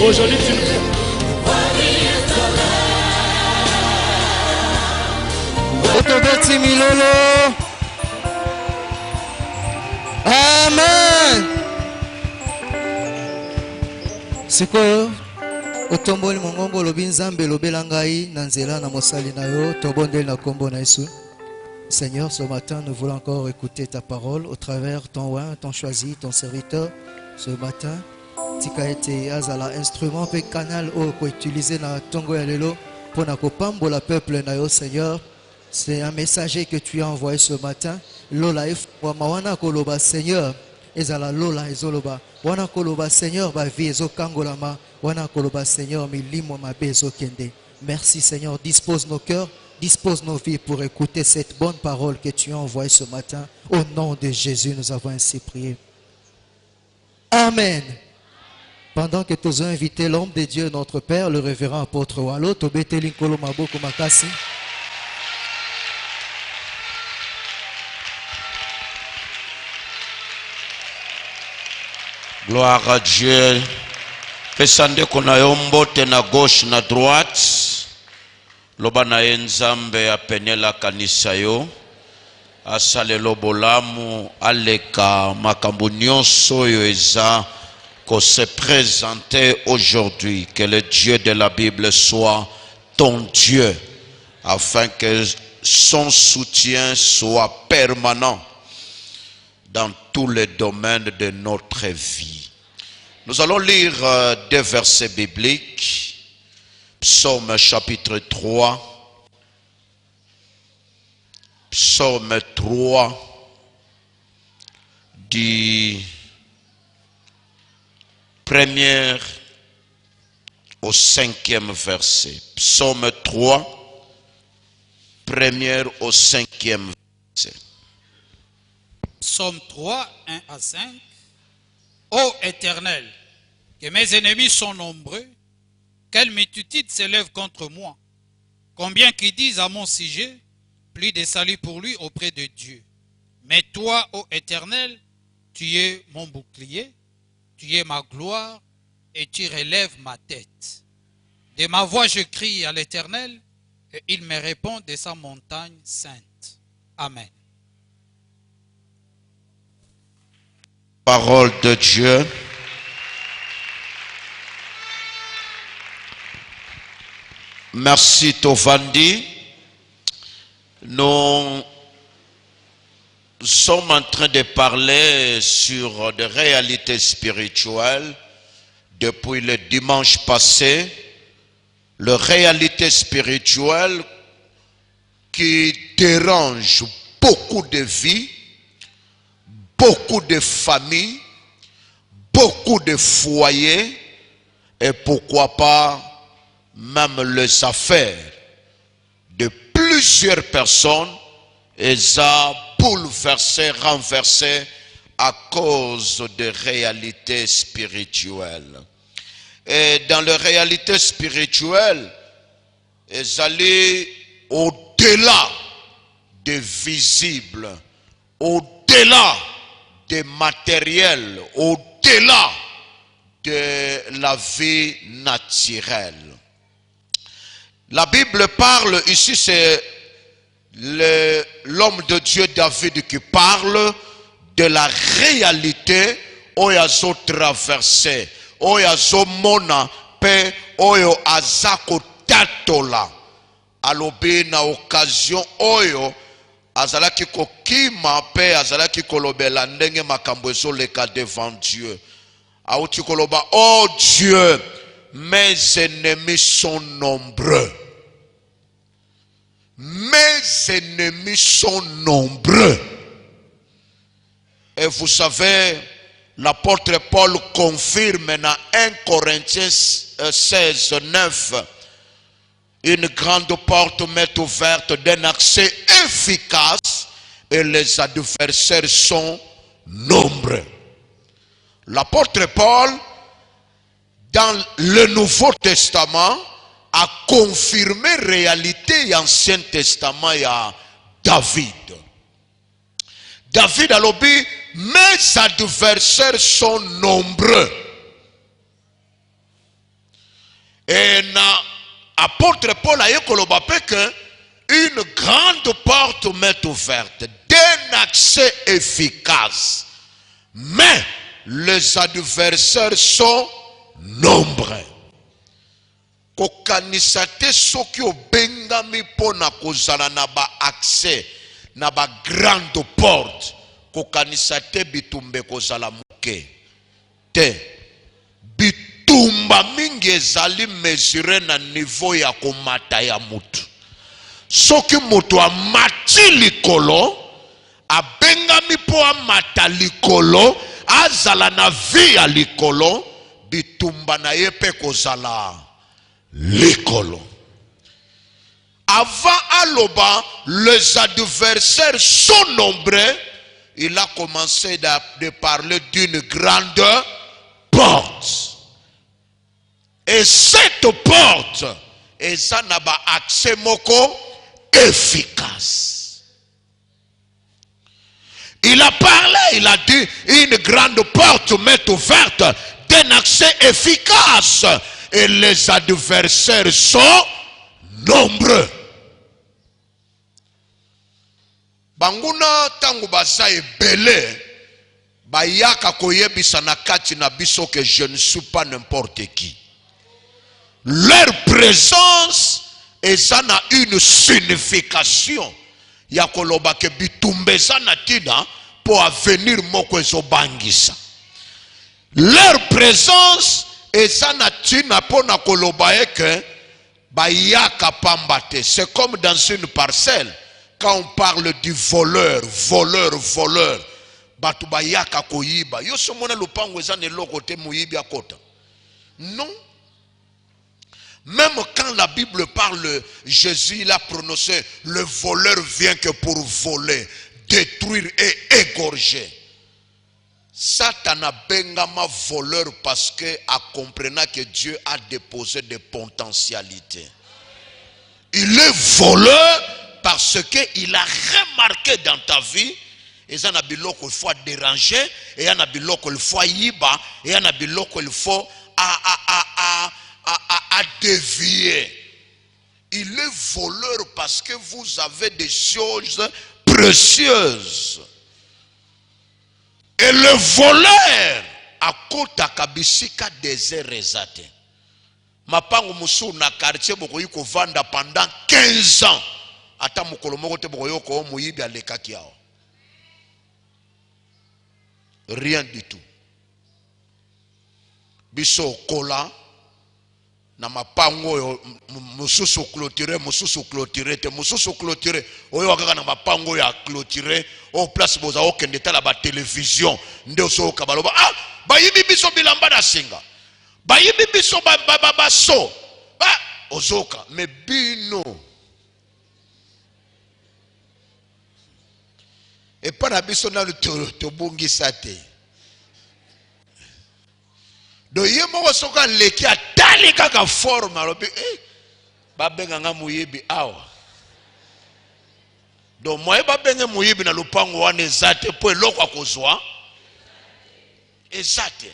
Aujourd'hui, tu nous fais. Otobeti milolo. Amen. Sikoyo otomboli mongongo lobi nzambe lobela ngai na nzela na mosali na yo tobondeli na kombo na Yesu. Seigneur, ce matin nous voulons encore écouter ta parole au travers ton oint, ton choisi, ton serviteur. Ce matin, tika ete azala instrument pe canal o ko utiliser na tongo ya lelo pour na kopambola peuple na yo Seigneur. C'est un messager que tu as envoyé ce matin. Lola ifwa mawana koloba Seigneur. Ezala lola ezoloba. Wana koloba Seigneur ba vie ezokangolama. Wana koloba Seigneur milimo mabe ezokende. Merci Seigneur, dispose nos cœurs, dispose nos vies pour écouter cette bonne parole que tu as envoyée ce matin. Au nom de Jésus, nous avons ainsi prié. Amen. Pendant que nous avons invité l'homme de Dieu, notre Père, le révérend apôtre Walo, Tobeteli Nkolo Maboko Makasi. Gloire à Dieu. Pesande kona yombote na gauche na droite. Loba na enzambe apenela kanisa yo. Asalelo bolamu aleka makambo nyonso yo eza ko se présenter aujourd'hui. Que le Dieu de la Bible soit ton Dieu, afin que son soutien soit permanent dans tous les domaines de notre vie. Nous allons lire deux versets bibliques. Psaume chapitre 3. Psaume 3 du 1er au 5e verset. Psaume 3, 1er au 5e verset. Psaume 3, 1 à 5. Ô Éternel, que mes ennemis sont nombreux, quelle multitude s'élève contre moi. Combien qui disent à mon sujet, plus de salut pour lui auprès de Dieu. Mais toi, ô Éternel, tu es mon bouclier, tu es ma gloire, et tu relèves ma tête. De ma voix je crie à l'Éternel, et il me répond de sa montagne sainte. Amen. Parole de Dieu. Merci Tovandi. Nous sommes en train de parler sur des réalités spirituelles depuis le dimanche passé. Les réalités spirituelles qui dérangent beaucoup de vies, beaucoup de familles, beaucoup de foyers et pourquoi pas même les affaires de plusieurs personnes et ça bouleversé, renversé à cause de réalités spirituelles. Et dans les réalités spirituelles, elles allaient au-delà des visibles, au-delà des matériels, au-delà de la vie naturelle. La Bible parle, ici c'est l'homme de Dieu David qui parle de la réalité où il a traversé, où il a mona, pe oyo azako tatola. Alobi na occasion oyo azalaki kokima pe azalaki kolobela ndenge makambo ezoleka devant Dieu. Auti koloba, oh Dieu, mes ennemis sont nombreux. Mes ennemis sont nombreux. Et vous savez, l'apôtre Paul confirme dans 1 Corinthiens 16, 9, une grande porte m'est ouverte d'un accès efficace et les adversaires sont nombreux. L'apôtre Paul, dans le Nouveau Testament, a confirmé réalité et Ancien Testament et à David. David a dit, mes adversaires sont nombreux. Et apôtre Paul a koloba que une grande porte m'est ouverte, d'un accès efficace. Mais les adversaires sont nombreux. Kokanisa te soki obengami pona kozala na ba accès na ba grande porte, kokanisa te bitumbe kozala muke te. Bitumba mingi ezali mesure na niveau ya komata ya mutu. Soki mutu amati likolo, abengami po amata likolo, azala na vie ya likolo, bitumba na ye pe kozala likolo. Avant aloba, les adversaires sont nombreux. Il a commencé de parler d'une grande porte. Et cette porte est un accès moko efficace. Il a parlé, il a dit, une grande porte m'est ouverte d'un accès efficace. Et les adversaires sont nombreux. Banguna tangu baza ebele, bayaka koyebisa na kati na biso que je ne suis pas n'importe qui. Leur présence est na une signification. Ya koloba ke bitumbeza na tina pour avenir moko ezobangisa. Leur présence est na tina pour na koloba que bayaka pambate. C'est comme dans une parcelle. Quand on parle du voleur, batu bayaka koyiba. Yo somona lupango eza ne lokote muyibi akota. Non. Même quand la Bible parle, Jésus il a prononcé, le voleur vient que pour voler, détruire et égorger. Satan a bengama voleur parce que a comprenant que Dieu a déposé des potentialités. Il est voleur parce qu'il a remarqué dans ta vie, et ça n'a biloko il faut déranger, et il y a biloko il faut yiba, et il y a biloko il faut à dévier. Il est voleur parce que vous avez des choses précieuses. Et le voleur a kota kabisika désert ezate. Mapango musu na quartier bokoyi ko vanda pendant 15 ans. Ata mukolo moko te bokoyo ko muyibi alekaki yao. Rien du tout. Biso kola na mapango mususu clôturé te mususu clôturé oyo kaka na mapango ya clôturé au place boza okende tala ba télévision nde so kabaloba ah bayibi biso bilamba na singa bayibi biso ba so ba ozoka me bino et para biso na to bungisa te. Do ye moko soka leki atali kaka forme alobi babenga nga muyibi awa. Do moye babenga muyibi na lupango wana ezate po eloko akozwa ezate.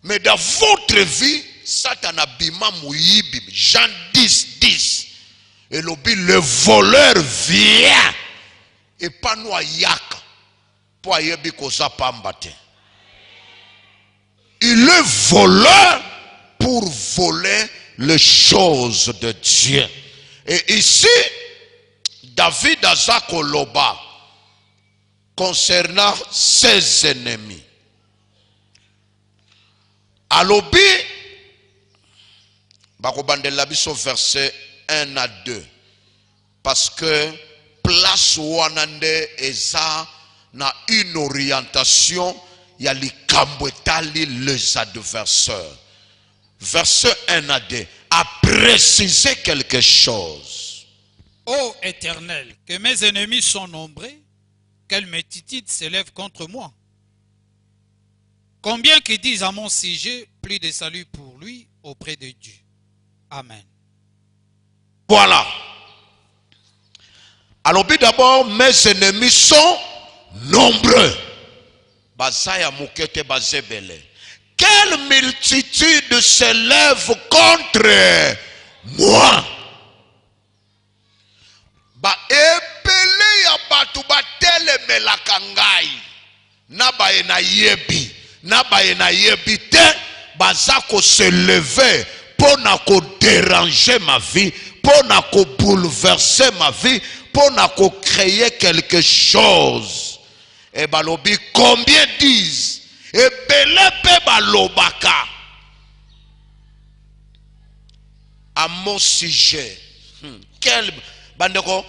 Mais dans votre vie, Satan a bima muyibi. Jean 10:10. Et le voleur vient et pas nous yaka pour ayebi koza pambate. Il est voleur pour voler les choses de Dieu. Et ici, David a Zakoloba concernant ses ennemis. Alobi, bakobandela biso verset 1 à 2. Parce que place wanande eza na une orientation. Il y a les kambwetali, les adversaires. Verset 1 à 2. A précisé quelque chose. Ô Éternel, que mes ennemis sont nombreux, quelle multitude s'élève contre moi. Combien qui disent à mon sujet, plus de salut pour lui auprès de Dieu. Amen. Voilà. Alors, d'abord, mes ennemis sont nombreux. Bazaya mukete bazebele. Quelle quelle multitude s'élève contre moi. Ba ebele ya batu batelemelaka ngai na baye na yebi te baza ko se lever pour na ko déranger ma vie, pour na ko bouleverser ma vie, pour na ko créer quelque chose. Et balobi combien disent et belepe balobaka à mon sujet. Quel bandeko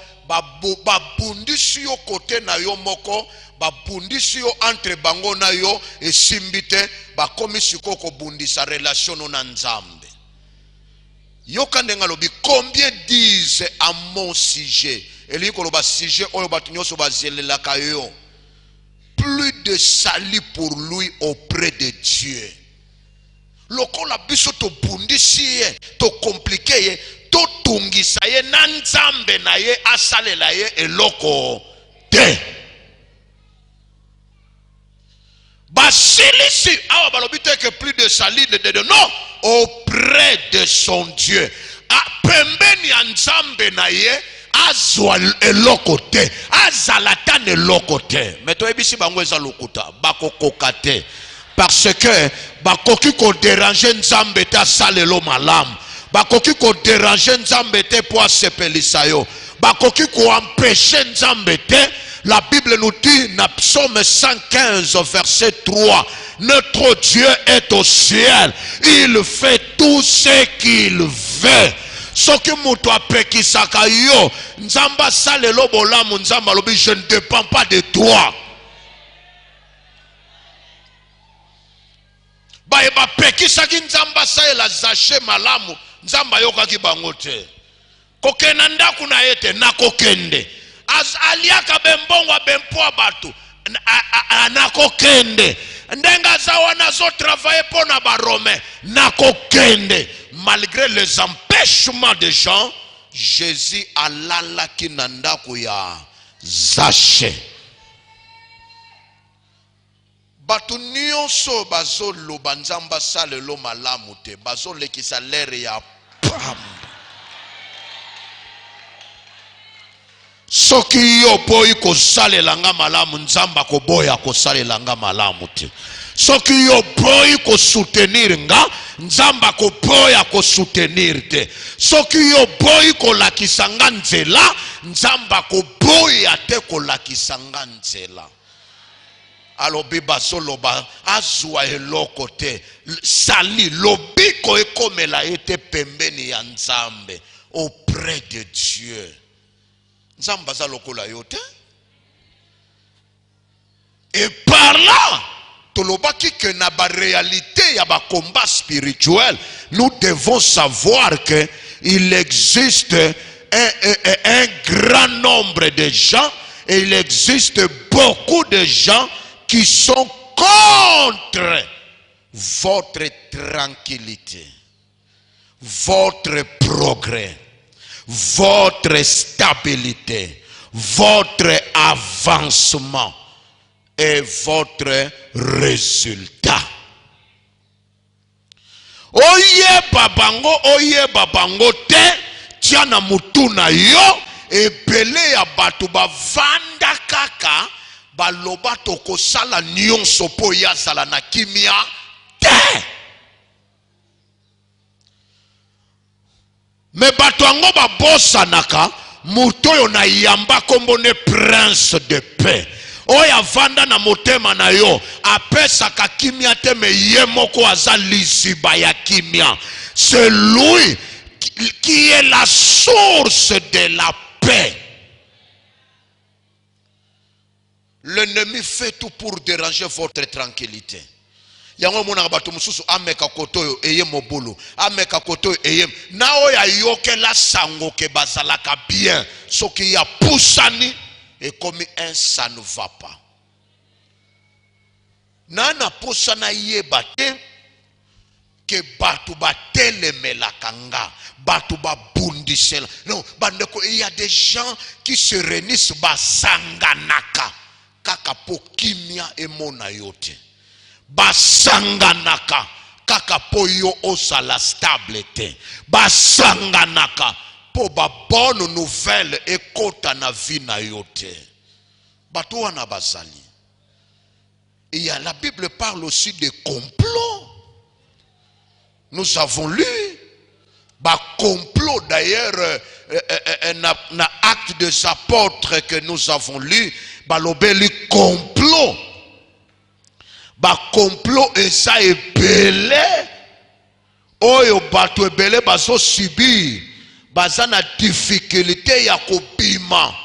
babundisi yo côté na yo moko, babundisi yo entre bango na yo esimbite bakomi sikoko bundisa relation na Nzambe. Yo kandenga lobi combien disent à mon sujet. Eli ko loba sujet oyo batu nyoso bazelelaka yo. Plus de salut pour lui auprès de Dieu. Lokola biso to bundisi ye, to compliqué ye, to tungisa ye na Nzambe na ye asalela ye eloko te. Basilisi awa balobite que plus de salut de non auprès de son Dieu. A pembeni ya Nzambe na ye azwa eloko te, azalata ne eloko te. Mais to ebisi bango eza lokuta bakokoka te. Parce que bakoki ko déranger Nzambe ta salelo malam, bakoki ko déranger Nzambe te po asepelisa yo, bakoki ko empêcher Nzambe te. La Bible nous dit dans Psaume 115 verset 3, notre Dieu est au ciel, il fait tout ce qu'il veut. Soki mutu apekisaka yo Nzamba salelo bolamu Nzamba lobi je ne dépends pas de toi. Bae ba pekisaki Nzamba salela zache malamu Nzamba yokaki bango te. Kokena ndaku na yete na kokende. As aliaka bembongwa bempoa batu nakokende. Ndenga zawa nazo travailler pour na barome nakokende. Malgré les empêchements des gens, Jésus alala kinandaku ya Zache. Batu nyonso bazo loba Nzamba salelo malamu te, bazo lekisa lere ya pam. Soki yo boyi ko salela nga malamu Nzamba ko boya ko salela nga malamu te. Soki yo boyi ko soutenir nga Nzamba ko boya ko soutenir te. Soki yo boyi ko lakisa nga nzela Nzamba ko boya te ko lakisa nga nzela. Alobi basoloba azwa eloko te. Sali lobiko ekomela ete pembeni ya Nzambe auprès de Dieu. Nzamba za lokola yote. Et par là, tolobaki que na ba réalité ya ba combat spirituel, nous devons savoir que il existe un grand nombre de gens et il existe beaucoup de gens qui sont contre votre tranquillité, votre progrès, votre stabilité, votre avancement et votre résultat. Oye babango te tiana mutuna yo ebele ya batu bavanda kaka baloba toko sala nyonso po ya sala na kimia te. Me bato ango babosa naka mutoyo na yamba kombone prince de paix. Oya vanda na motema na yo apesa ka kimia te me ye moko aza liziba ya kimia. C'est lui qui est la source de la paix. L'ennemi fait tout pour déranger votre tranquillité. Yango mona bato mususu ameka kotoyo eye mobulu ameka kotoyo eye nao ya yoke la sango ke bazalaka bien soki ya pusani et comme un ça ne va pas nana pusana yeba te ke batu batelemela kanga batu babundisela non bandeko il y a des gens qui se réunissent basanganaka kaka po kimia emona yote. basanganaka kaka po yo osala stable te, basanganaka po ba bonne nouvelle ekota na vie na yo te. Bato wana bazali. Et la Bible parle aussi de complot. Nous avons lu complot d'ailleurs, un acte des apôtres que nous avons lu, balobeli complot. Complot eza ebele oyo bato ebele bazo subir baza na difficulté ya kobima.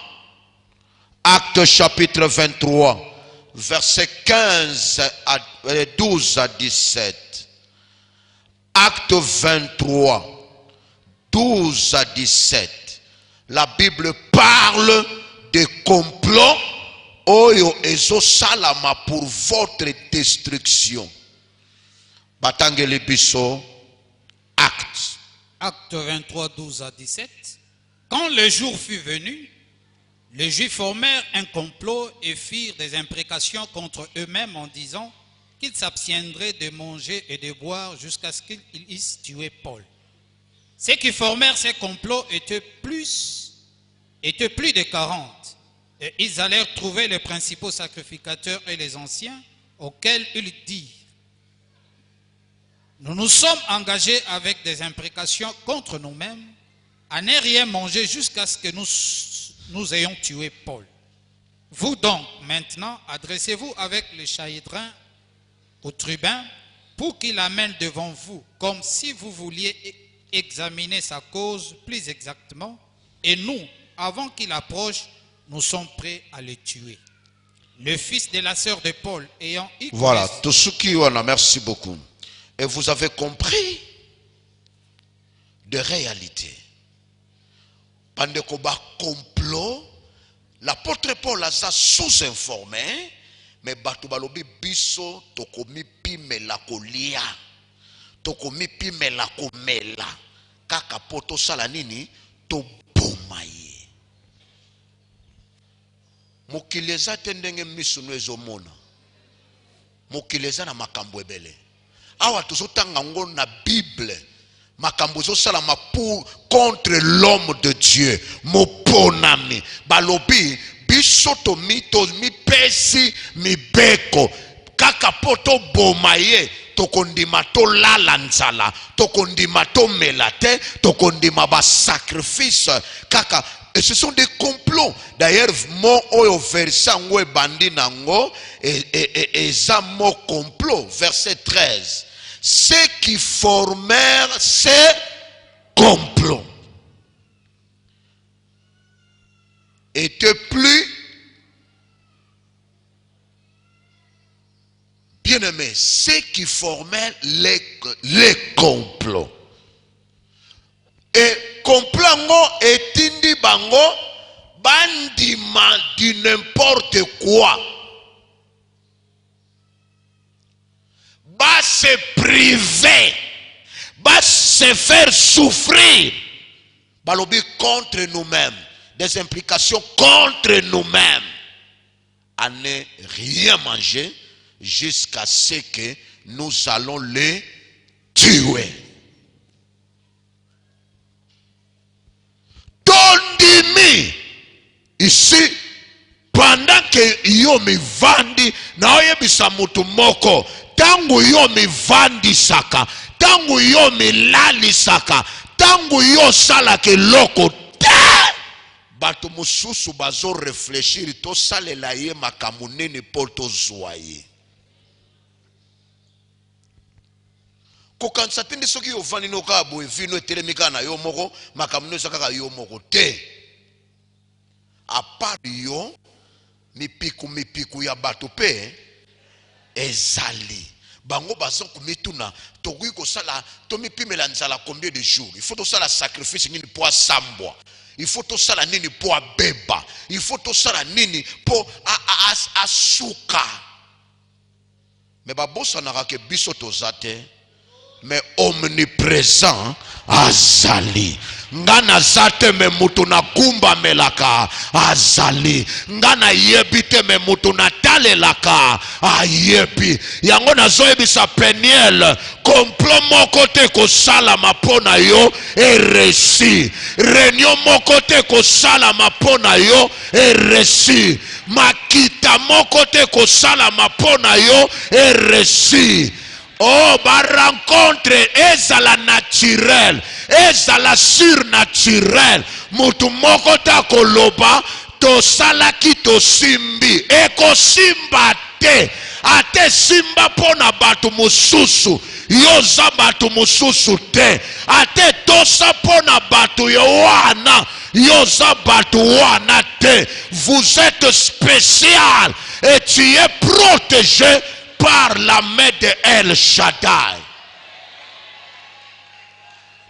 Acte chapitre 23 verset 12 à 17. Acte 23 12 à 17. La Bible parle de complot oyo ezo salama pour votre destruction. Batangeli biso acte. Acte 23, 12 à 17. Quand le jour fut venu, les Juifs formèrent un complot et firent des imprécations contre eux-mêmes en disant qu'ils s'abstiendraient de manger et de boire jusqu'à ce qu'ils eussent tué Paul. Ceux qui formèrent ces complots étaient plus de 40. Et ils allèrent trouver les principaux sacrificateurs et les anciens, auxquels ils dirent: nous nous sommes engagés avec des imprécations contre nous-mêmes à ne rien manger jusqu'à ce que nous ayons tué Paul. Vous donc, maintenant, adressez-vous avec le Chahidrin au tribun pour qu'il l'amène devant vous, comme si vous vouliez examiner sa cause plus exactement, et nous, avant qu'il approche, nous sommes prêts à le tuer. Le fils de la sœur de Paul ayant eu... Voilà, tout ce qui est, merci beaucoup. Et vous avez compris de réalité. Pendant qu'on va complot, l'apôtre Paul a ça sous-informé, mais bato balobi biso tokomi pime la kolia, tokomi pime la komela, kaka poto sala nini to bomaye. Mokileza tendenge misunu ezomona. Mokileza na makambo ebele. Awa tozotanga ngo na Bible. Makambo salama pour contre l'homme de Dieu. Moponami. Balobi biso to mi pesi mi beko. Kaka poto bomaye. Tokondima to lala nzala. Tokondima to melate. Tokondima ba sacrifice. Kaka. Et ce sont des complots. D'ailleurs, mon oyo verset ngo bandi nango et ça mon complot. Verset 13. Ceux qui formèrent ces complots étaient plus bien-aimés. Ceux qui formèrent les complots. Et complot etindi bango bandima du n'importe quoi. Bas se priver, bas se faire souffrir. Balobi contre nous-mêmes, des implications contre nous-mêmes. À ne rien manger jusqu'à ce que nous allons les tuer. Tondimi ici pendant que yo mi vandi na oye bisamutu moko tangu yo mi vandi saka tangu yo mi lali saka tangu yo sala ke loko te bato mususu bazo réfléchir to salela ye makamunene porto zoye kokanisa tindi soki yo vandi no ka boye vino etelemika na yo moko makamuno saka yo moko te a part yo mipiku ya bato pe ezali bango bazo kumituna tokuyi ko sala to mipimela nzala combien de jours il faut to sala sacrifice nini po asambwa il faut to sala nini po abeba il faut to sala nini po asuka mais babosa na ke biso tozate mais omniprésent azali. Ngana zate me mutu na kumba melaka azali. Ngana yebi te me mutu na tale laka ayebi. Yango na zoebi sa Peniel complot moko te ko sala mapona yo e resi. Réunion moko te ko sala mapona yo e resi. Makita moko te ko sala mapona yo e resi. Oh, ba rencontre ezala naturel, ezala surnaturel. Mutu moko ta koloba to salaki to simbi. Eko simba te. Ate simba pona batu mususu. Yoza batu mususu te. Ate tosa pona batu yowana. Yoza batu wana te. Vous êtes spécial et tu es protégé par la main de El Shaddai.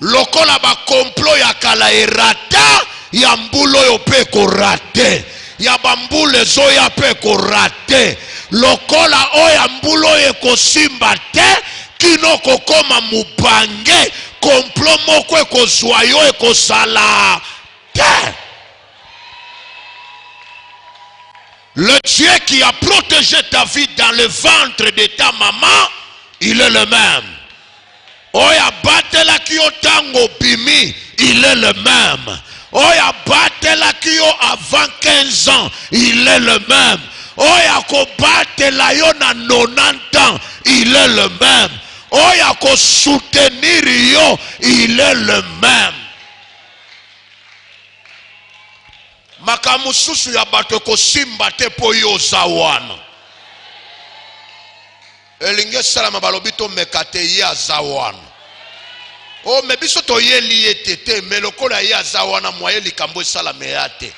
Lokola ba complot ya kala erata, ya mbulo yo pe ko rate. Ya bambule zo ya pe ko rate. Lokola o ya mbulo ye ko simba te, kino ko koma mubange, complot moko e ko zwayo e ko sala te. Le Dieu qui a protégé ta vie dans le ventre de ta maman, il est le même. Oya batela kiyo tango bimi, il est le même. Oya batela kiyo avant 15 ans, il est le même. Oya ko batela yo na 90 ans, il est le même. Oya ko soutenir yo, il est le même. Makamususu ya bato ko simba te po yo zawana. Elinge salama balobito mekate ya zawana. O mebiso to yeli etete melokola ya zawana moye likambo sala meate.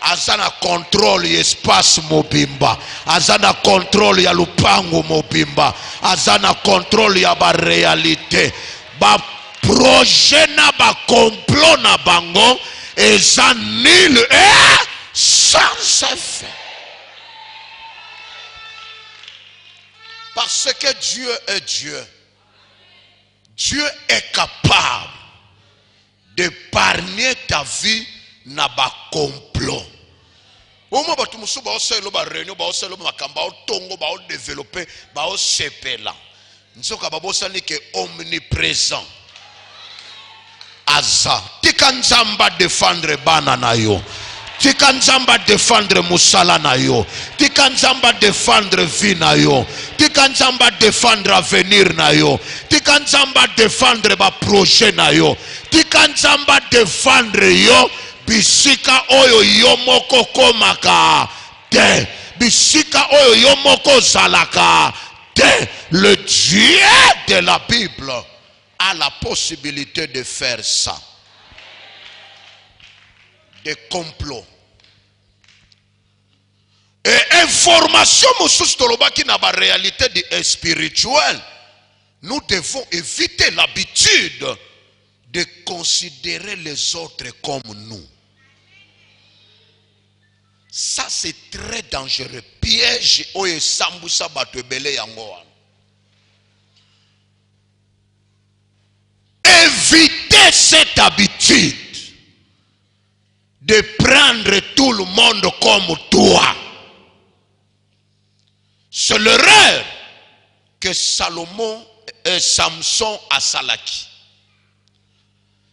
Azana contrôle espace mobimba. Azana contrôle ya lupango mobimba. Azana contrôle ya ba réalité. Ba projet na ba complot na bango. Et ça nul est sans effet. Parce que Dieu est Dieu. Dieu est capable d'épargner ta vie na ba complot. Au moment où tu me souviens, tu as réunion, tu as makamba, tu as développé, tu as sepela. Nous sommes omniprésent. Aza tika nzamba défendre bana na yo, tika nzamba défendre musala na yo, tika nzamba défendre vie na yo, tika nzamba défendre avenir na yo, tika nzamba défendre ba projet na yo, tika nzamba défendre yo bisika oyo yo moko komaka te, bisika oyo yo moko zalaka te. Le Dieu de la Bible a la possibilité de faire ça. Des complots. Et information qui n'a pas réalité spirituelle. Nous devons éviter l'habitude de considérer les autres comme nous. Ça c'est très dangereux. Piège oye sambusa batwebele yangoa. Évitez cette habitude de prendre tout le monde comme toi. C'est l'erreur que Salomon et Samson a salaki.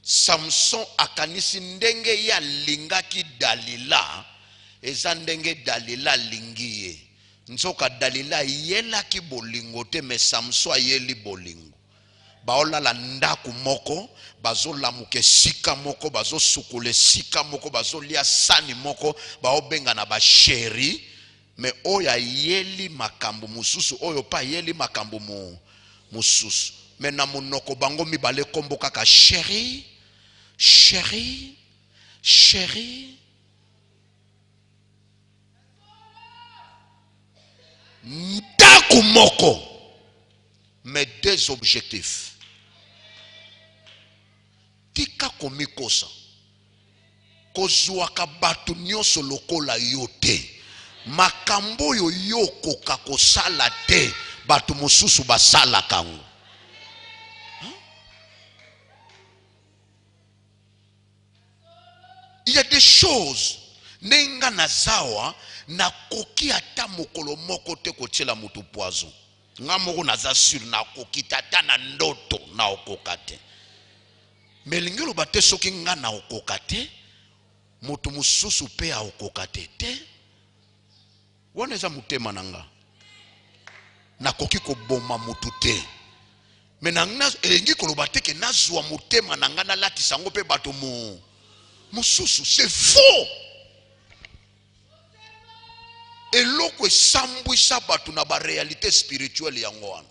Samson a kanisi ndenge ya lingaki Dalila, eza ndenge Dalila lingiye. Nzoka Dalila yelaki bolingo te, mais Samson yeli bolingo. Baola la ndaku moko, bazo lamuke sika moko, bazo sukule sika moko, bazo lia sani moko, bao benga na ba chéri, mais oya yeli makambu mususu, oyo pa yeli makambu mususu. Mais na monoko bango mibale kombo kaka chéri, chéri, chéri. Ndaku moko, mais deux objectifs. Tika komikosa kozwaka batu nyonso lokola yo te, makambo yo yokoka kosala te batu mosusu basala kango. il y a des choses nenga nazawa na koki ata mokolo moko te kotiela mutu poison nga moko naza sur na koki tata na ndoto na okokate melingi loba te soki nga na okokate mutu mususu pe a okokate te wana eza mutema nanga na koki ko boma mutu te menanga elingi koloba te ke nazwa mutema nanga na lati sango pe bato mususu c'est faux. Eloko esambwisa batu na ba réalité spirituelle yango wana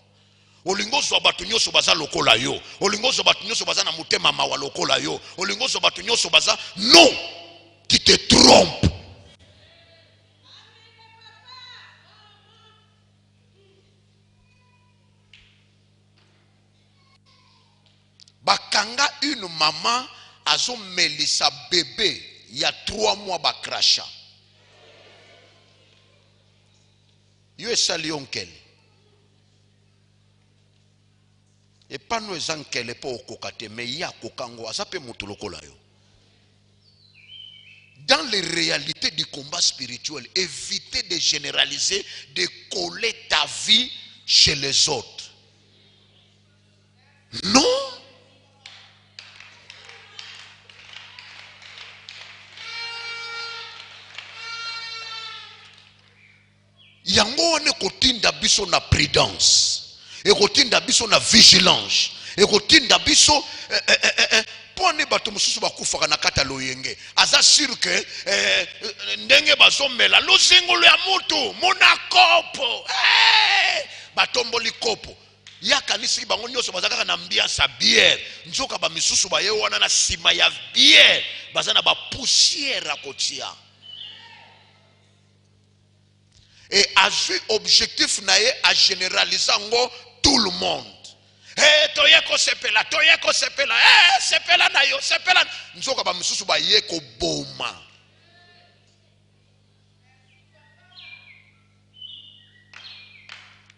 olingozo batu nyoso baza lokola yo olingozo batu nyoso baza na mutema mawa lokola yo olingozo batu nyoso baza non, tu te trompes. Bakanga une maman azo melisa bébé il y a 3 mois bakrasha yo esali onkele epano ezankele po okokate me ya kokango asape mutu lokola yo. Dans les réalités du combat spirituel, évitez de généraliser, de coller ta vie chez les autres. Non. Yango wane kotinda biso na prudence et kotinda biso na vigilance et kotinda biso pone bato mususu bakufaka na kata loyenge aza sûr que ndenge bazomela lozengolo ya mutu mona kopo batomboli kopo ya kanisi bango nyoso bazaka na ambiance bière nzoka ba misusu ba ye wana na sima ya bière bazana ba poussière kotia. Et a vu objectif nae à généraliser tout le monde. Toyeko sepela, sepela na yo, sepela. Nzoka ba misusu ba yeko boma.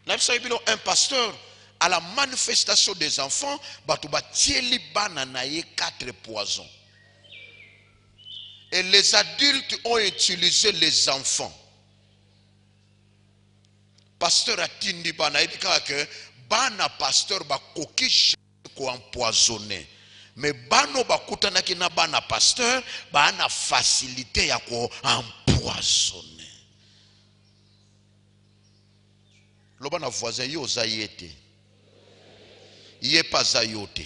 Un pasteur à la manifestation des enfants, batuba tieli bana na ye 4 poisons. Et les adultes ont utilisé les enfants. Pasteur a tindi bana edika que bana pasteur ba koki ko empoisonné mais bano bakutana kina bana pasteur bana facilité ya ko empoisonné. Lo bana voisin yo zayete yé pas zayote.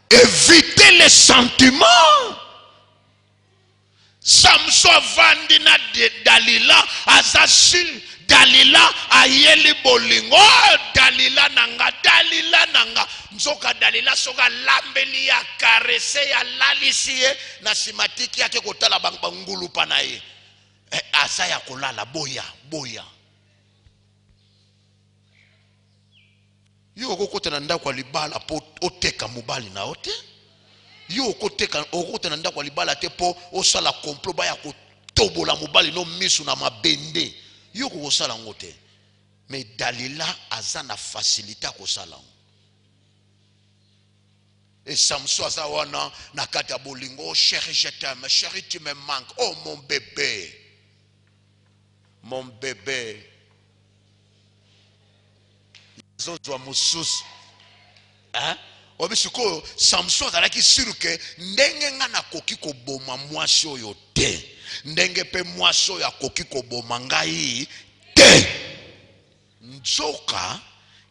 Évitez les sentiments. Samson vandi na Dalila azasil Dalila ayeli bolingo Dalila nanga nzoka Dalila soka lambeli ya karese ya lalisiye na simatiki yake kotala bangulu panaye asa ya kolala boya yo kokota na ndako kwa libala po oteka mubali na ote yo okota na ndako libala te po osala complot ba ya kotobola mobali no misu na mabende yo kokosala ngote mais Dalila aza na facilité kosala. Et Samson aza wana na kata bolingo, oh chérie je t'aime, chérie tu me manques, oh mon bébé zozo mususu hein. Obisiko Samson azalaki sûr que ndenge nga na koki ko boma mwasi oyo te ndenge pe mwasi oyo akoki ko boma ngai te nzoka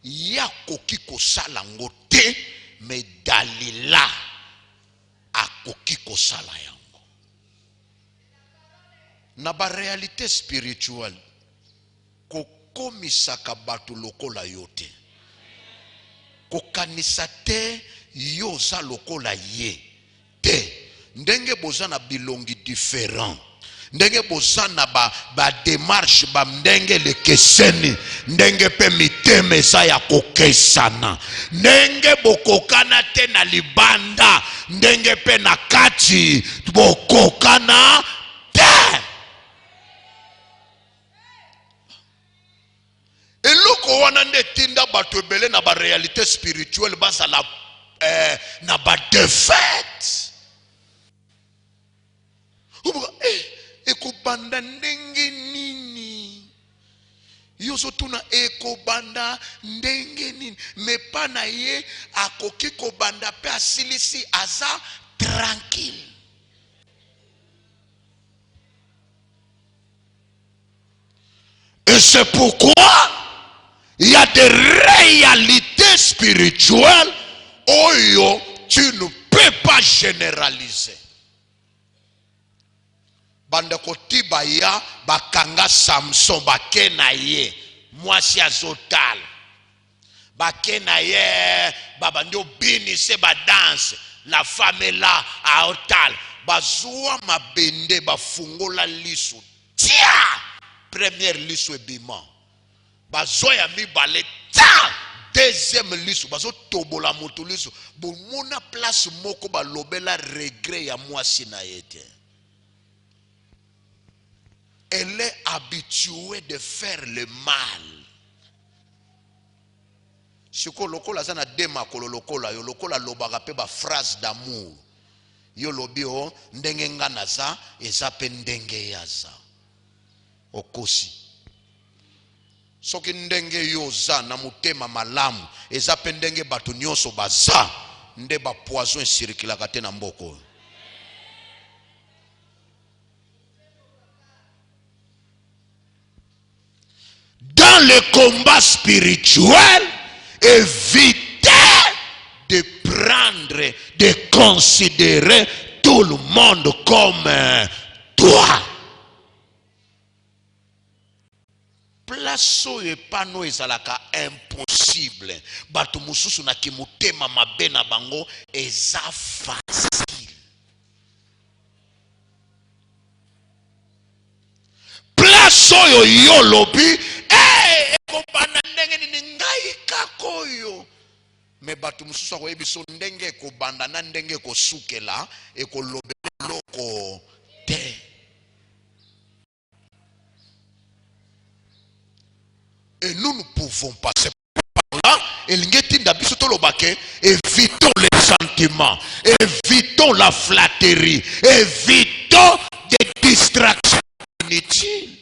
ya koki ko sala ngo te me Dalila akoki ko sala yango. Na ba réalité spirituelle kokomisaka bato lokola yo te kokanisa te yo za lokola ye te ndenge boza na bilongi différent ndenge boza na ba démarche ba ndenge lekeseni ndenge pe miteme eza ya kokesana ndenge bokokana te na libanda ndenge pe na kati bokokana te eloko wana wana nde tinda bato ebele na ba réalité spirituelle bazala na ba défaite. Ekobanda ndenge nini? Yoso tuna ekobanda ndenge nini? Mepa na ye akoki kobanda pe asilisi aza tranquille. Et c'est pourquoi il y a des réalités spirituelles où tu ne peux pas généraliser. Bandeko tibaya bakanga Samson bakena ye mwasi azotal bakena ye baba ndio bini se ba danse la femme est là à otal bazua mabende bafungola lisu tia première lisu ebima bazoya mibale ta deuxième lisu bazo tobola moto lisu bomona place moko balobela regret ya mwasi na yete. Elle est habituée de faire le mal. Siko lokola zana dema kolo lokola yo lokola lobaka pe ba phrase d'amour. Yo lobi o ndenge ngana za eza pe ndenge yaza. Okosi. Soki ndenge yo za na mutema malamu eza pe ndenge bato nyonso baza nde ba poison circulaka te na mboko. Dans le combat spirituel, évitez de prendre, de considérer tout le monde comme toi. Place oyo epano ezalaka impossible. Bato mususu na kimutema mabe na bango eza facile. Place oyo yo lobi ekobanda ndenge nini ngai kakoyo. Me bato mususu akoyebi so ndenge ekobanda na ndenge ekosukela ekolobela loko te. Et nous ne pouvons pas se par là. Évitons les sentiments, évitons la flatterie, évitons des distractions inutiles.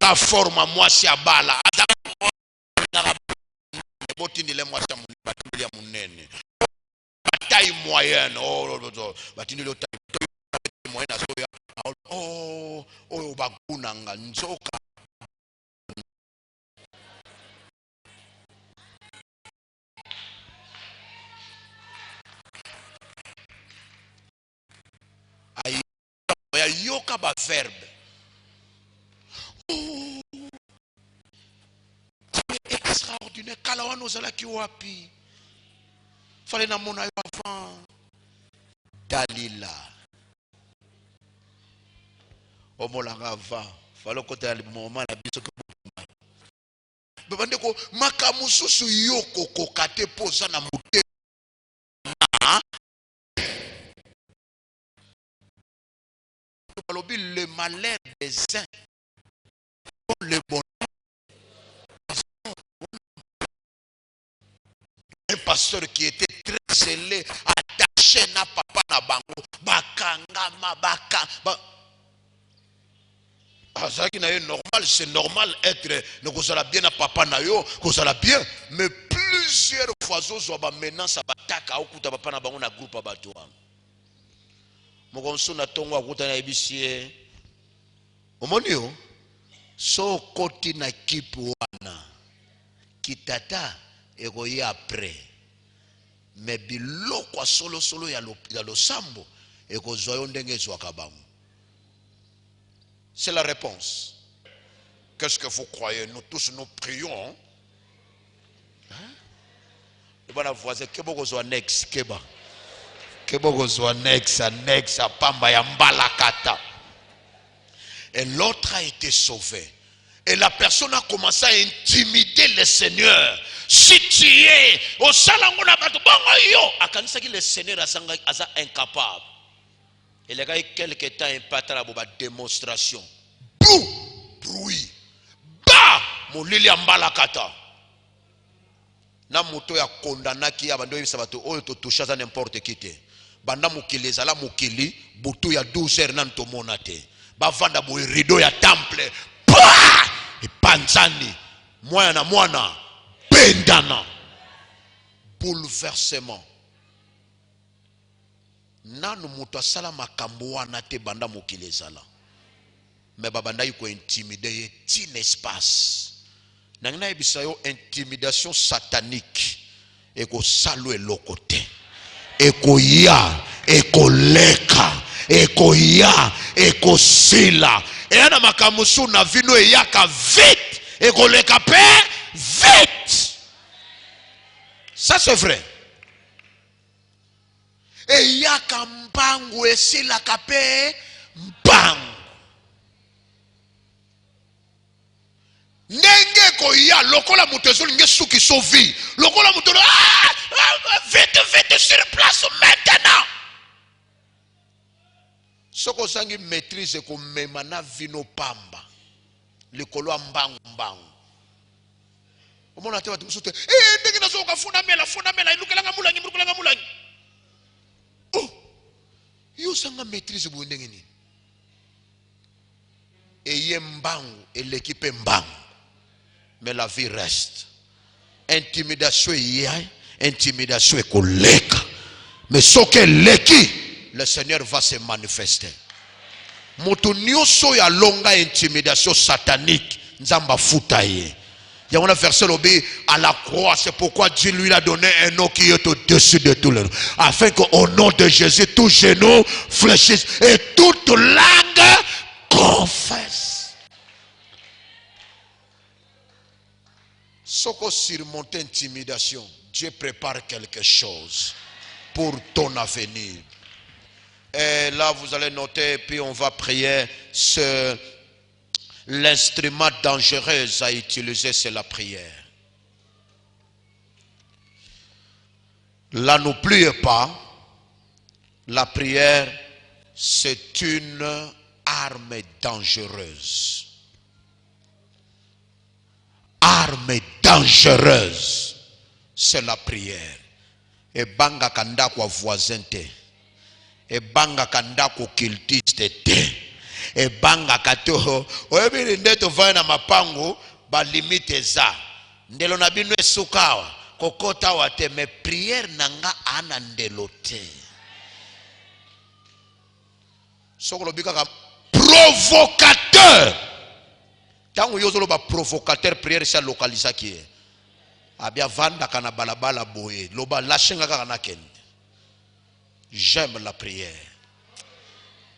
La forme à moi si à bala. Taille moyenne. Oh, bakunanga nzoka. Yoka ba verbe. Oh, c'est extraordinaire. Kalawa nozala ki wapi. Fallait na mona avant. Dalila. Omolanga va. Fallait côté le moment la biso que bandeko makamususu yoko kokate poza na mute. Le malheur des uns le bonheur. Un pasteur qui était très zélé, attaché na papa na bango, bakanga mabaka. Normal, c'est normal être ne kozala bien na papa na yo, kozala bien, mais plusieurs fois zo ba menace bataka okuta papa na bango na groupe abato. Mokonso na tongo akuta na ebisie. Omonio so koti na kipu wana kitata ekoye après mais biloko solo ya losambo ekozwa yo ndenge ezwaka bango. C'est la réponse. Qu'est-ce que vous croyez? Nous tous nous prions. Le bon voisin kebo kozwa next keba kebo kozwa next pamba ya mbalakata. Et l'autre a été sauvé. Et la personne a commencé à intimider le Seigneur. Si tu es au salon, le Seigneur est incapable. Et les gars, quelque temps, ils partent à la démonstration. Bouh! Bruit. Bah! Mon lili ambala kata. Na moto ya condamna qui a bandé sabato oyo to toucha za n'importe qui te. Banda mukili zala mukili butu ya 12 heures nan to monate. Ba vanda bo rideau ya temple. Bah! Et panzani. Mwana na mwana bendana. Bouleversement. Nanu moto asala makambo wana te banda mukili zala. Mais babanda yuko intimider ti espace. Nangina ebisa yo intimidation satanique. Eko salo eloko te. Eko ya, eko leka, eko ya, eko sila. Et yana makamusu na vino yaka vite, eko leka pe vite. Ça c'est vrai. Et yaka mbangu esila kape mbangu. Nenge ko ya lokola mutezo nge suki sovi lokola mutezo vite sur place maintenant soko sangi maîtrise ko memana vino pamba likolo mbangu omona te batu sote ndenge nazo ka funa mela ilukelanga mulangi oh yo sanga maîtrise bo ndenge ni eye mbangu elekipe mbangu. Mais la vie reste. Intimidation intimidation est collègue. Mais ce que leki, le Seigneur va se manifester. Motunio so ya longa intimidation satanique, nzamba futaye. Il y a un verset lobby à la croix, c'est pourquoi Dieu lui a donné un nom qui est au-dessus de tout le nom. Afin qu'au nom de Jésus, tout genou fléchisse et toute langue confesse. Soko surmonter intimidation, Dieu prépare quelque chose pour ton avenir. Et là, vous allez noter, puis on va prier. L'instrument dangereux à utiliser, c'est la prière. Là, n'oubliez pas, la prière, c'est une arme dangereuse. Arme dangereuse, c'est la prière. Et banga kanda kwa voisin te. Et banga kanda kwa cultiste te. Et banga kato oyebi ndeto vaya na mapango ba limite za. Ndelo na bino esukawa kokota wate me prière nanga ana ndelo te. Sokolo bika ka provocateur. Tango yozolo ba provocateur prière sa localisa qui est. Abia vanda kana balabala boye. Loba lachenga kana kende. J'aime la prière.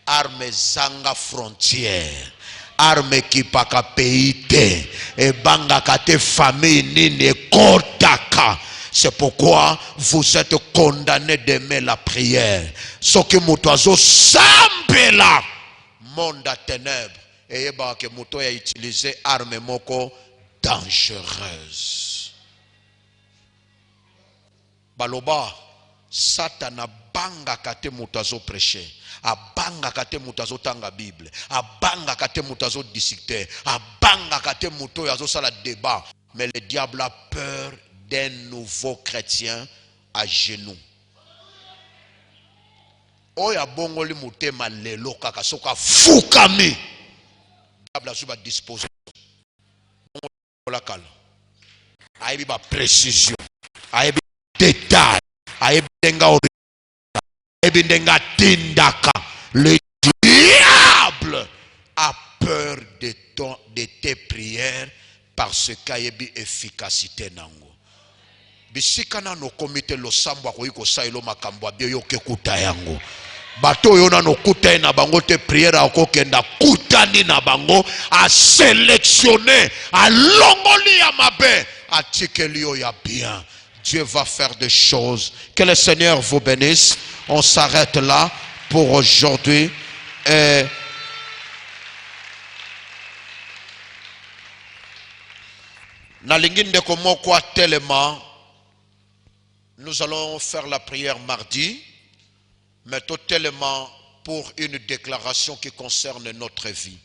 Arme zanga frontière. Arme qui paka peite. Et banga kate famille nini kotaka. C'est pourquoi vous êtes condamnés d'aimer la prière. Ce que motoazo sambela. Monde à ténèbres. Et que moto a utilisé arme moko dangereuse. Baloba Satana banga kate mutazo prêcher, a banga kate mutazo tanga Bible, a banga kate mutazo discuter, a banga kate muto yazo sala débat. Mais le diable a peur d'un nouveau chrétien à genoux. Oya bongoli mutema lelo kaka soka fukami. La suba disposer la cale aibi ba précision aibi détail aibi denga tindaka. Le diable a peur de tes prières parce qu'aibi efficacité nango bisika na no komite lo sambo ko iko sailo makambo abio yoke kuta yango. Bato yona no kuta na bango te prière akokenda kutani na bango a sélectionner a longoli ya mabe a tikelio ya bien. Dieu va faire des choses. Que le Seigneur vous bénisse. On s'arrête là pour aujourd'hui. Nalinginde komo kwa tellement. Nous allons faire la prière mardi. Mais totalement pour une déclaration qui concerne notre vie.